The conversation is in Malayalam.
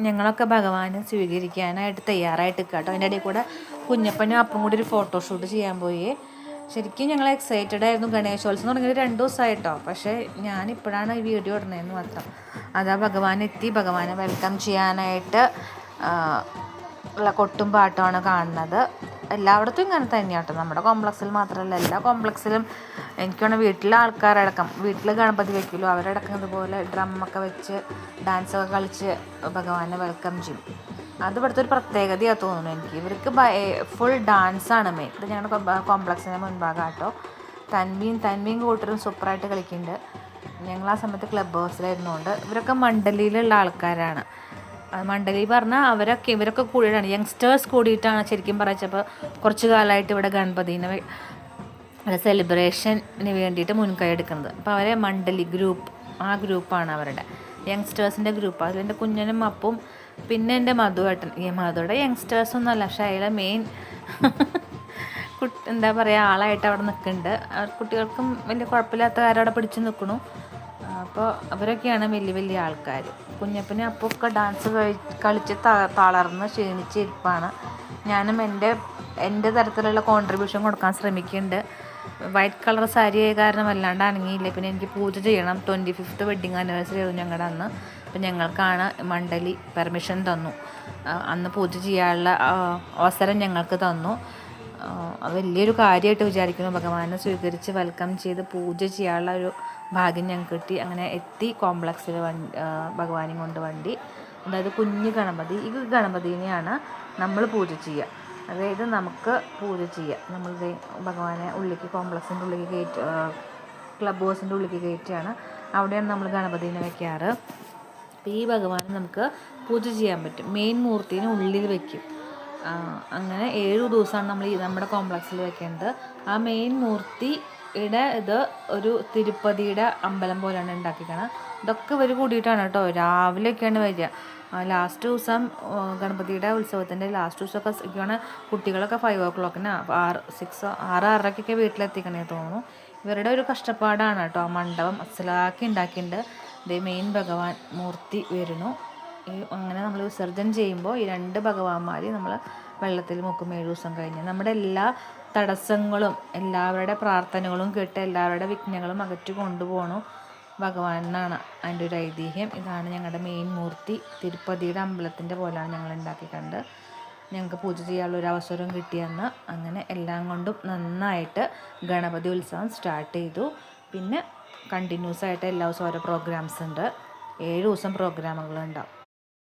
ഞങ്ങളൊക്കെ ഭഗവാനെ സ്വീകരിക്കാനായിട്ട് തയ്യാറായിട്ട് കേട്ടോ. അതിൻ്റെ ഇടയിൽ കൂടെ കുഞ്ഞപ്പനും അപ്പം കൂടി ഒരു ഫോട്ടോഷൂട്ട് ചെയ്യാൻ പോയി. ശരിക്കും ഞങ്ങൾ എക്സൈറ്റഡ് ആയിരുന്നു. ഗണേശോത്സവം തുടങ്ങിയത് 2 ദിവസമായിട്ടോ. പക്ഷേ ഞാനിപ്പോഴാണ് ഈ വീഡിയോ ഇടുന്നതെന്ന് മാത്രം. അതാ ഭഗവാൻ എത്തി. ഭഗവാനെ വെൽക്കം ചെയ്യാനായിട്ട് ഉള്ള കൊട്ടും പാട്ടുമാണ് കാണുന്നത്. എല്ലായിടത്തും ഇങ്ങനെ തന്നെയാട്ടോ. നമ്മുടെ കോംപ്ലക്സിൽ മാത്രമല്ല, എല്ലാ കോംപ്ലക്സിലും എനിക്ക് തോന്നുന്നു വീട്ടിലെ ആൾക്കാരടക്കം, വീട്ടിൽ ഗണപതി വയ്ക്കുമല്ലോ, അവരടക്കം ഇതുപോലെ ഡ്രമ്മൊക്കെ വെച്ച് ഡാൻസൊക്കെ കളിച്ച് ഭഗവാനെ വെൽക്കം ചെയ്യും. അത് ഇവിടുത്തെ ഒരു പ്രത്യേകതയാണ് തോന്നുന്നു എനിക്ക്. ഇവർക്ക് ഫുൾ ഡാൻസാണ് മെയിൻ. ഇത് ഞങ്ങളുടെ കോംപ്ലക്സിൻ്റെ മുൻഭാഗം കേട്ടോ. തൻവിയും കൂട്ടരും സൂപ്പറായിട്ട് കളിക്കുന്നുണ്ട്. ഞങ്ങൾ ആ സമയത്ത് ക്ലബ് ഹൗസിലായിരുന്നുകൊണ്ട് ഇവരൊക്കെ മണ്ഡലിയിലുള്ള ആൾക്കാരാണ്. മണ്ഡലി പറഞ്ഞാൽ ഇവരൊക്കെ കൂടിയിട്ടാണ്, യങ്സ്റ്റേഴ്സ് കൂടിയിട്ടാണ് ശരിക്കും പറയച്ചപ്പോൾ കുറച്ച് കാലമായിട്ട് ഇവിടെ ഗണപതിനെ സെലിബ്രേഷന് വേണ്ടിയിട്ട് മുൻകൈ എടുക്കുന്നത്. അപ്പോൾ അവരെ മണ്ഡലി ഗ്രൂപ്പ്, ആ ഗ്രൂപ്പാണ് അവരുടെ യങ്സ്റ്റേഴ്സിൻ്റെ ഗ്രൂപ്പ്. അതിലെൻ്റെ കുഞ്ഞനും അപ്പും പിന്നെ എൻ്റെ മധുവേട്ടൻ. ഈ മധുവിടെ യങ്സ്റ്റേഴ്സൊന്നുമല്ല, പക്ഷേ അയാളെ മെയിൻ എന്താ പറയുക ആളായിട്ട് അവിടെ നിൽക്കുന്നുണ്ട്. കുട്ടികൾക്കും വലിയ കുഴപ്പമില്ലാത്ത കാര്യം അവിടെ പിടിച്ച് നിൽക്കണു. അപ്പോൾ അവരൊക്കെയാണ് വലിയ ആൾക്കാർ. കുഞ്ഞപ്പനും അപ്പൊക്കെ ഡാൻസ് കളിച്ച് തളർന്ന് ക്ഷീണിച്ചിരിപ്പാണ്. ഞാനും എൻ്റെ തരത്തിലുള്ള കോൺട്രിബ്യൂഷൻ കൊടുക്കാൻ ശ്രമിക്കുന്നുണ്ട്. വൈറ്റ് കളർ സാരി ആയ കാരണം വല്ലാണ്ട് അണങ്ങിയില്ല. പിന്നെ എനിക്ക് പൂജ ചെയ്യണം. 25th വെഡ്ഡിങ് ആനിവേഴ്സറി ആയിരുന്നു ഞങ്ങളുടെ അന്ന്. അപ്പം ഞങ്ങൾക്കാണ് മണ്ഡലി പെർമിഷൻ തന്നു. അന്ന് പൂജ ചെയ്യാനുള്ള അവസരം ഞങ്ങൾക്ക് തന്നു. വലിയൊരു കാര്യമായിട്ട് വിചാരിക്കുന്നു. ഭഗവാനെ സ്വീകരിച്ച് വെൽക്കം ചെയ്ത് പൂജ ചെയ്യാനുള്ള ഒരു ഭാഗ്യം ഞങ്ങൾക്ക് കിട്ടി. അങ്ങനെ എത്തി കോംപ്ലക്സിൽ ഭഗവാനെയും കൊണ്ട് വണ്ടി. അതായത് കുഞ്ഞ് ഗണപതി, ഈ ഗണപതിനെയാണ് നമ്മൾ പൂജ ചെയ്യുക. അതായത് നമുക്ക് പൂജ ചെയ്യുക. നമ്മൾ ഭഗവാനെ ഉള്ളിലേക്ക് കോംപ്ലക്സിൻ്റെ ഉള്ളിലേക്ക് ക്ലബ് ഹൗസിൻ്റെ ഉള്ളിലേക്ക് കയറ്റിയാണ്. അവിടെയാണ് നമ്മൾ ഗണപതിനെ വയ്ക്കാറ്. അപ്പോൾ ഈ ഭഗവാനെ നമുക്ക് പൂജ ചെയ്യാൻ പറ്റും. മെയിൻ മൂർത്തിനെ ഉള്ളിൽ വയ്ക്കും. അങ്ങനെ 7 ദിവസമാണ് നമ്മൾ നമ്മുടെ കോംപ്ലക്സിൽ വെക്കേണ്ടത്. ആ മെയിൻ മൂർത്തിയുടെ ഇത് ഒരു തിരുപ്പതിയുടെ അമ്പലം പോലെയാണ് ഉണ്ടാക്കിക്കണം. ഇതൊക്കെ ഇവർ കൂടിയിട്ടാണ് കേട്ടോ. രാവിലെയൊക്കെയാണ് വരിക. ലാസ്റ്റ് ദിവസം ഗണപതിയുടെ ഉത്സവത്തിൻ്റെ ലാസ്റ്റ് ദിവസമൊക്കെ ഒക്കെയാണ് കുട്ടികളൊക്കെ 5 o'clock 6:30 വീട്ടിലെത്തിക്കണേ തോന്നുന്നു. ഇവരുടെ ഒരു കഷ്ടപ്പാടാണ് കേട്ടോ. ആ മണ്ഡപം അസലാക്കി ഉണ്ടാക്കിയിട്ടുണ്ട്. ഇത് മെയിൻ ഭഗവാൻ മൂർത്തി വരുന്നു. അങ്ങനെ നമ്മൾ വിസർജനം ചെയ്യുമ്പോൾ ഈ 2 ഭഗവാന്മാർ നമ്മൾ വെള്ളത്തിൽ മുക്കും 7 ദിവസം കഴിഞ്ഞ്. നമ്മുടെ എല്ലാ തടസ്സങ്ങളും എല്ലാവരുടെ പ്രാർത്ഥനകളും കേട്ട് എല്ലാവരുടെ വിഘ്നങ്ങളും അകറ്റി കൊണ്ടുപോകണു ഭഗവാൻ എന്നാണ് അതിൻ്റെ ഒരു ഐതിഹ്യം. ഇതാണ് ഞങ്ങളുടെ മെയിൻ മൂർത്തി. തിരുപ്പതിയുടെ അമ്പലത്തിൻ്റെ പോലെയാണ് ഞങ്ങൾ ഉണ്ടാക്കി കണ്ട്. ഞങ്ങൾക്ക് പൂജ ചെയ്യാനുള്ള ഒരു അവസരം കിട്ടിയെന്ന്. അങ്ങനെ എല്ലാം കൊണ്ടും നന്നായിട്ട് ഗണപതി ഉത്സവം സ്റ്റാർട്ട് ചെയ്തു. പിന്നെ കണ്ടിന്യൂസ് ആയിട്ട് എല്ലാ ദിവസവും ഓരോ പ്രോഗ്രാംസ് ഉണ്ട്. 7 ദിവസം പ്രോഗ്രാമുകളുണ്ടാവും.